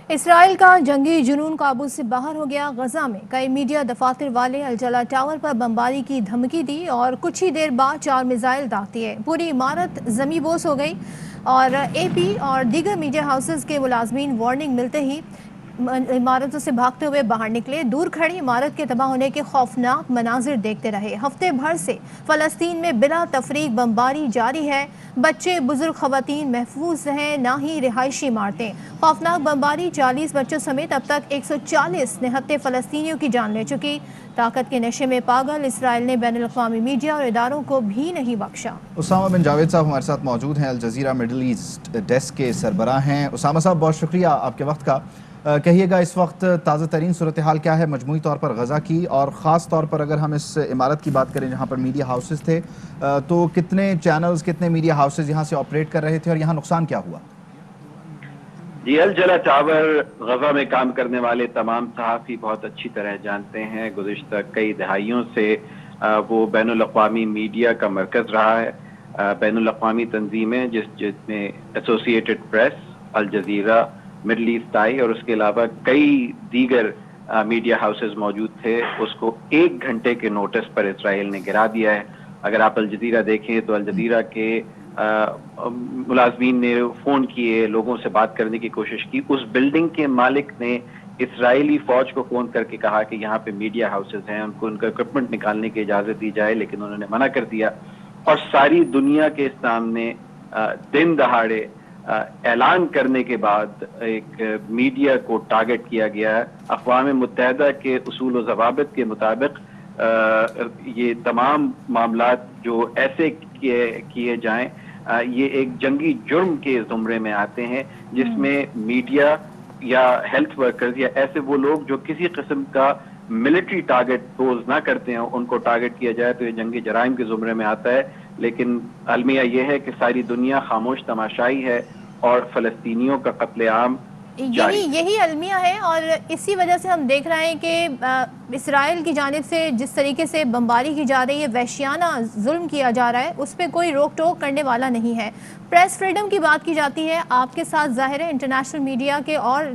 اسرائیل کا جنگی جنون قابو سے باہر ہو گیا۔ غزہ میں کئی میڈیا دفاتر والے الجلا ٹاور پر بمباری کی دھمکی دی اور کچھ ہی دیر بعد 4 میزائل داغ دیے۔ پوری عمارت زمیں بوس ہو گئی اور اے پی اور دیگر میڈیا ہاؤسز کے ملازمین وارننگ ملتے ہی عمارتوں سے بھاگتے ہوئے باہر نکلے۔ دور کھڑی عمارت کے تباہ ہونے کے خوفناک مناظر دیکھتے رہے۔ ہفتے بھر سے فلسطین میں بلا تفریق بمباری جاری ہے۔ بچے، بزرگ، خواتین محفوظ ہیں، نہ ہی رہائشی عمارتیں۔ خوفناک بمباری 40 بچوں سمیت اب تک 140 نہتے فلسطینیوں کی جان لے چکی۔ طاقت کے نشے میں پاگل اسرائیل نے بین الاقوامی میڈیا اور اداروں کو بھی نہیں بخشا۔ اسامہ بن جاوید صاحب ہمارے ساتھ موجود ہیں، الجزیرہ مڈل ایسٹ ڈیسک کے سربراہ ہیں۔ اسامہ صاحب بہت شکریہ آپ کے وقت کا۔ کہیے گا اس وقت تازہ ترین صورتحال کیا ہے مجموعی طور پر غزہ کی، اور خاص طور پر اگر ہم اس عمارت کی بات کریں جہاں پر میڈیا ہاؤسز تھے، تو کتنے چینلز، کتنے میڈیا ہاؤسز یہاں سے آپریٹ کر رہے تھے اور یہاں نقصان کیا ہوا؟ جی، الجلا ٹاور غزہ میں کام کرنے والے تمام صحافی بہت اچھی طرح جانتے ہیں۔ گزشتہ کئی دہائیوں سے وہ بین الاقوامی میڈیا کا مرکز رہا ہے۔ بین الاقوامی تنظیمیں جس میں ایسوسی ایٹڈ پریس، الجزیرہ، مڈل ایسٹ آئی اور اس کے علاوہ کئی دیگر میڈیا ہاؤسز موجود تھے، اس کو 1 گھنٹے کے نوٹس پر اسرائیل نے گرا دیا ہے۔ اگر آپ الجزیرہ دیکھیں تو الجزیرہ کے ملازمین نے فون کیے، لوگوں سے بات کرنے کی کوشش کی۔ اس بلڈنگ کے مالک نے اسرائیلی فوج کو فون کر کے کہا کہ یہاں پہ میڈیا ہاؤسز ہیں، ان کو ان کا اکوپمنٹ نکالنے کی اجازت دی جائے، لیکن انہوں نے منع کر دیا اور ساری دنیا کے سامنے دن دہاڑے اعلان کرنے کے بعد ایک میڈیا کو ٹارگٹ کیا گیا ہے۔ اقوام متحدہ کے اصول و ضوابط کے مطابق یہ تمام معاملات جو ایسے کیے جائیں، یہ ایک جنگی جرم کے زمرے میں آتے ہیں، جس میں میڈیا یا ہیلتھ ورکرز یا ایسے وہ لوگ جو کسی قسم کا ملٹری ٹارگٹ پوز نہ کرتے ہیں ان کو ٹارگٹ کیا جائے تو یہ جنگی جرائم کے زمرے میں آتا ہے۔ لیکن المیہ یہ ہے کہ ساری دنیا خاموش تماشائی ہے اور فلسطینیوں کا قتل عام یہی المیہ ہے، اور اسی وجہ سے ہم دیکھ رہے ہیں کہ اسرائیل کی جانب سے جس طریقے سے بمباری کی جا رہی ہے، وحشیانہ ظلم کیا جا رہا ہے، اس پہ کوئی روک ٹوک کرنے والا نہیں ہے۔ پریس فریڈم کی بات کی جاتی ہے، آپ کے ساتھ ظاہر ہے انٹرنیشنل میڈیا کے اور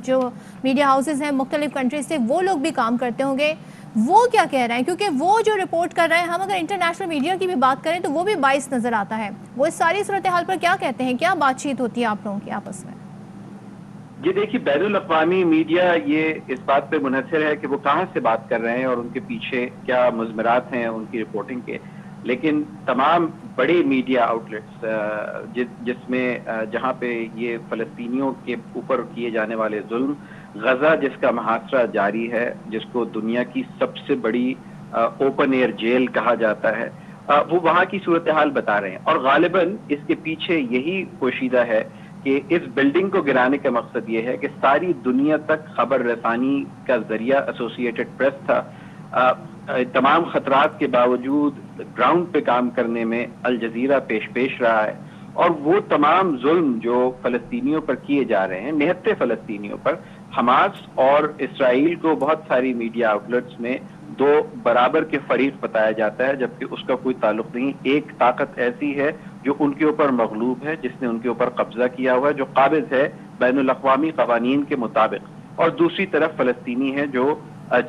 جو میڈیا ہاؤسز ہیں مختلف کنٹریز سے، وہ لوگ بھی کام کرتے ہوں گے، وہ کیا کہہ رہے ہیں؟ کیونکہ وہ جو رپورٹ کر رہے ہیں، ہم اگر انٹرنیشنل میڈیا کی بھی بات کریں تو وہ بھی باعث نظر آتا ہے۔ وہ اس ساری صورتحال پر کیا کہتے ہیں؟ کیا بات چیت ہوتی ہے آپ لوگوں کی آپس میں؟ یہ دیکھیے، بین الاقوامی میڈیا یہ اس بات پہ منحصر ہے کہ وہ کہاں سے بات کر رہے ہیں اور ان کے پیچھے کیا مضمرات ہیں ان کی رپورٹنگ کے، لیکن تمام بڑے میڈیا آؤٹ لیٹس جس میں جہاں پہ یہ فلسطینیوں کے اوپر کیے جانے والے ظلم، غزہ جس کا محاصرہ جاری ہے، جس کو دنیا کی سب سے بڑی اوپن ایئر جیل کہا جاتا ہے، وہ وہاں کی صورتحال بتا رہے ہیں۔ اور غالباً اس کے پیچھے یہی پوشیدہ ہے کہ اس بلڈنگ کو گرانے کا مقصد یہ ہے کہ ساری دنیا تک خبر رسانی کا ذریعہ ایسوسی ایٹڈ پریس تھا۔ تمام خطرات کے باوجود گراؤنڈ پہ کام کرنے میں الجزیرہ پیش رہا ہے، اور وہ تمام ظلم جو فلسطینیوں پر کیے جا رہے ہیں، نہتے فلسطینیوں پر، حماس اور اسرائیل کو بہت ساری میڈیا آؤٹلیٹس میں 2 برابر کے فریق بتایا جاتا ہے، جبکہ اس کا کوئی تعلق نہیں۔ ایک طاقت ایسی ہے جو ان کے اوپر مغلوب ہے، جس نے ان کے اوپر قبضہ کیا ہوا ہے، جو قابض ہے بین الاقوامی قوانین کے مطابق، اور دوسری طرف فلسطینی ہے جو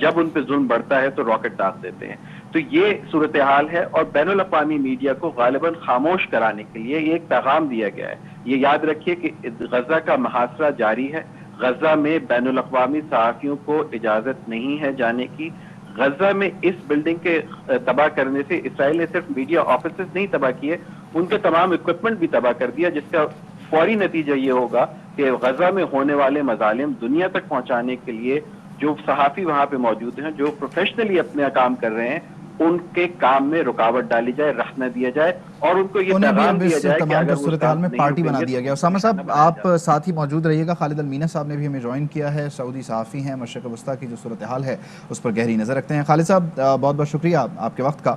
جب ان پہ ظلم بڑھتا ہے تو راکٹ داغ دیتے ہیں۔ تو یہ صورتحال ہے، اور بین الاقوامی میڈیا کو غالباً خاموش کرانے کے لیے یہ ایک پیغام دیا گیا ہے۔ یہ یاد رکھیے کہ غزہ کا محاصرہ جاری ہے، غزہ میں بین الاقوامی صحافیوں کو اجازت نہیں ہے جانے کی۔ غزہ میں اس بلڈنگ کے تباہ کرنے سے اسرائیل نے صرف میڈیا آفیسز نہیں تباہ کیے، ان کے تمام اکوپمنٹ بھی تباہ کر دیا، جس کا فوری نتیجہ یہ ہوگا کہ غزہ میں ہونے والے مظالم دنیا تک پہنچانے کے لیے جو صحافی وہاں پہ موجود ہیں، جو پروفیشنلی اپنے کام کر رہے ہیں، ان کے کام میں رکاوٹ ڈالی جائے، رخ نہ دیا جائے، اور ان کو یہ پیغام دیا جائے کہ اگر وہ صورتحال میں پارٹی بنا دیا گیا۔ اسامہ صاحب آپ ساتھ ہی موجود رہیے گا۔ خالد المینا صاحب نے بھی ہمیں جوائن کیا ہے، سعودی صحافی ہیں، مشرق وسطیٰ کی جو صورتحال ہے اس پر گہری نظر رکھتے ہیں۔ خالد صاحب بہت بہت شکریہ آپ کے وقت کا۔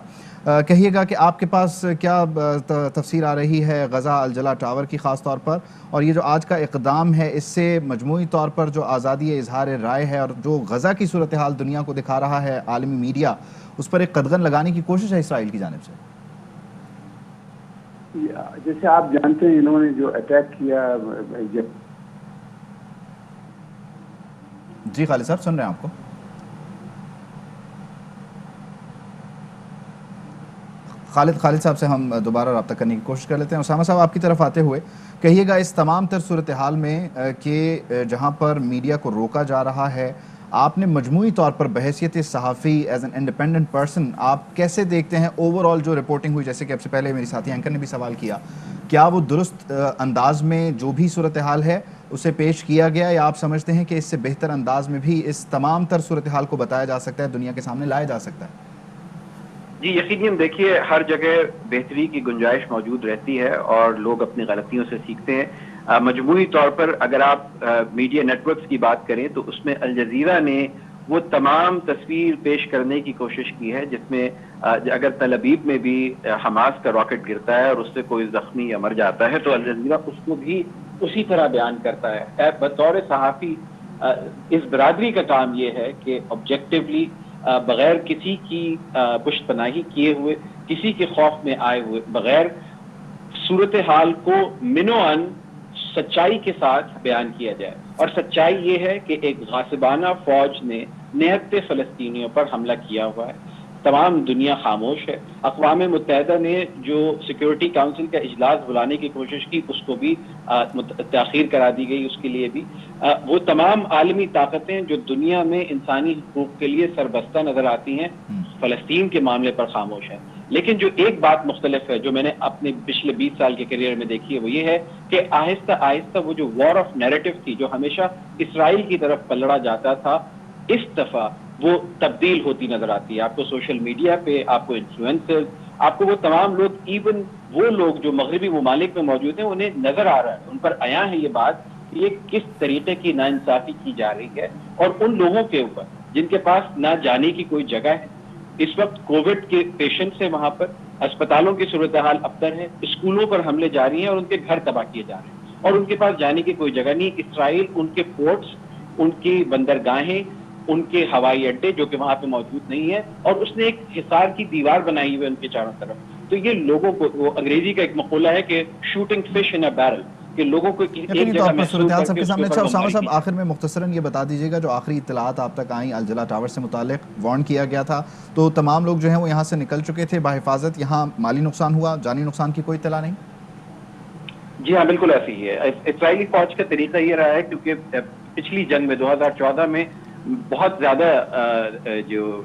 کہیے گا کہ آپ کے پاس کیا تفسیر آ رہی ہے غزہ الجلا ٹاور کی خاص طور پر، اور یہ جو آج کا اقدام ہے اس سے مجموعی طور پر جو آزادی اظہار رائے ہے اور جو غزہ کی صورتحال دنیا کو دکھا رہا ہے عالمی میڈیا، اس پر ایک قدغن لگانے کی کوشش ہے اسرائیل کی جانب سے؟ جیسے آپ جانتے ہیں انہوں نے جو اٹیک کیا جی خالد صاحب سن رہے ہیں آپ کو. خالد صاحب سے ہم دوبارہ رابطہ کرنے کی کوشش کر لیتے ہیں. اسامہ صاحب آپ کی طرف آتے ہوئے کہیے گا اس تمام تر صورتحال میں کہ جہاں پر میڈیا کو روکا جا رہا ہے, آپ نے مجموعی طور پر بحیثیت صحافی ایز این انڈیپینڈنٹ پرسن آپ کیسے دیکھتے ہیں اوور آل جو رپورٹنگ ہوئی, جیسے کہ اب سے پہلے میری ساتھی اینکر نے بھی سوال کیا, کیا وہ درست انداز میں جو بھی صورتحال ہے اسے پیش کیا گیا, یا آپ سمجھتے ہیں کہ اس سے بہتر انداز میں بھی اس تمام تر صورتحال کو بتایا جا سکتا ہے, دنیا کے سامنے لایا جا سکتا ہے؟ جی یقیناً دیکھیے ہر جگہ بہتری کی گنجائش موجود رہتی ہے اور لوگ اپنی غلطیوں سے سیکھتے ہیں. مجموعی طور پر اگر آپ میڈیا نیٹ ورکس کی بات کریں تو اس میں الجزیرہ نے وہ تمام تصویر پیش کرنے کی کوشش کی ہے جس میں اگر تل ابیب میں بھی حماس کا راکٹ گرتا ہے اور اس سے کوئی زخمی یا مر جاتا ہے تو الجزیرہ اس کو بھی اسی طرح بیان کرتا ہے. بطور صحافی اس برادری کا کام یہ ہے کہ آبجیکٹیولی بغیر کسی کی پشت پناہی کیے ہوئے, کسی کے خوف میں آئے ہوئے, بغیر صورتحال کو منوعاً سچائی کے ساتھ بیان کیا جائے. اور سچائی یہ ہے کہ ایک غاصبانہ فوج نے نہتے فلسطینیوں پر حملہ کیا ہوا ہے. تمام دنیا خاموش ہے. اقوام متحدہ نے جو سیکیورٹی کاؤنسل کا اجلاس بلانے کی کوشش کی اس کو بھی تاخیر کرا دی گئی. اس کے لیے بھی وہ تمام عالمی طاقتیں جو دنیا میں انسانی حقوق کے لیے سربستہ نظر آتی ہیں فلسطین کے معاملے پر خاموش ہیں. لیکن جو ایک بات مختلف ہے جو میں نے اپنے پچھلے 20 سال کے کیریئر میں دیکھی ہے وہ یہ ہے کہ آہستہ آہستہ وہ جو وار آف نیریٹو تھی جو ہمیشہ اسرائیل کی طرف پلڑا جاتا تھا, اس دفعہ وہ تبدیل ہوتی نظر آتی ہے. آپ کو سوشل میڈیا پہ, آپ کو انفلوئنسرز, آپ کو وہ تمام لوگ, ایون وہ لوگ جو مغربی ممالک میں موجود ہیں, انہیں نظر آ رہا ہے, ان پر عیاں ہے یہ بات کہ یہ کس طریقے کی ناانصافی کی جا رہی ہے. اور ان لوگوں کے اوپر جن کے پاس نہ جانے کی کوئی جگہ ہے, اس وقت کووڈ کے پیشنٹس ہیں وہاں پر, اسپتالوں کی صورتحال ابتر ہے, اسکولوں پر حملے جاری ہیں اور ان کے گھر تباہ کیے جا رہے ہیں اور ان کے پاس جانے کی کوئی جگہ نہیں. اسرائیل ان کے پورٹس, ان کی بندرگاہیں, ان کے ہوائی اڈے جو کہ وہاں پہ موجود نہیں ہے, اور اس نے ایک حصار کی دیوار بنائی ہوئی ان کے چاروں طرف. تو یہ لوگوں کو, وہ انگریزی کا ایک مقولہ ہے کہ shooting fish in a barrel, کہ لوگوں کو ایک جگہ میں صورتحال سب کے سامنے. اچھا اسامہ صاحب آخر میں مختصراً یہ بتا دیجیے گا, جو آخری اطلاعات آپ تک آئیں الجلا ٹاور سے متعلق وارن کیا گیا تھا تو تمام لوگ جو ہیں وہ یہاں سے نکل چکے تھے بحفاظت, یہاں مالی نقصان ہوا, جانی نقصان کی کوئی اطلاع نہیں؟ جی ہاں بالکل ایسی ہی ہے. اسرائیلی فوج کا طریقہ یہ رہا ہے کیونکہ پچھلی جنگ میں 2014 میں بہت زیادہ جو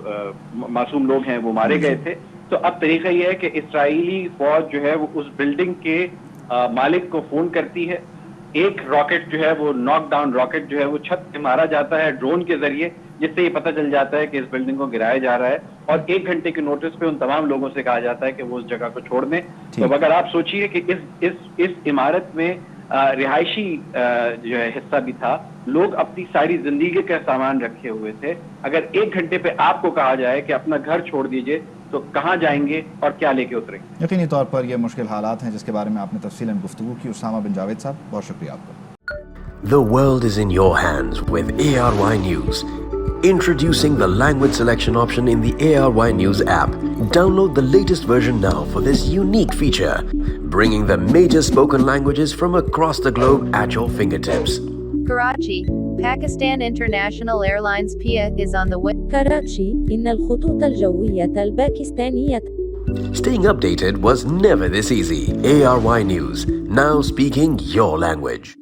معصوم لوگ ہیں وہ مارے گئے تھے, تو اب طریقہ یہ ہے کہ اسرائیلی فوج جو ہے وہ اس بلڈنگ کے مالک کو فون کرتی ہے, ایک راکٹ جو ہے وہ ناک ڈاؤن راکٹ جو ہے وہ چھت پہ مارا جاتا ہے ڈرون کے ذریعے, جس سے یہ پتہ چل جاتا ہے کہ اس بلڈنگ کو گرایا جا رہا ہے, اور 1 گھنٹے کے نوٹس پہ ان تمام لوگوں سے کہا جاتا ہے کہ وہ اس جگہ کو چھوڑ دیں. تو اگر آپ سوچئے کہ اس عمارت میں رہائشی جو ہے حصہ بھی تھا, لوگ اپنی ساری زندگی کا سامان رکھے ہوئے تھے, اگر 1 گھنٹے پہ آپ کو کہا جائے کہ اپنا گھر چھوڑ دیجئے تو کہاں جائیں گے اور کیا لے کے اتریں گے؟ یقینی طور پر یہ مشکل حالات ہیں جس کے بارے میں آپ نے تفصیلاً گفتگو کی. اسامہ بن جاوید صاحب بہت شکریہ آپ کا. The world is in your hands with ARY News. Introducing the language selection option in the ARY News app. Download the latest version now for this unique feature, bringing the major spoken languages from across the globe at your fingertips. Karachi, Pakistan International Airlines PIA is on the way. كراتشي إن الخطوط الجوية الباكستانية. Staying updated was never this easy. ARY News, now speaking your language.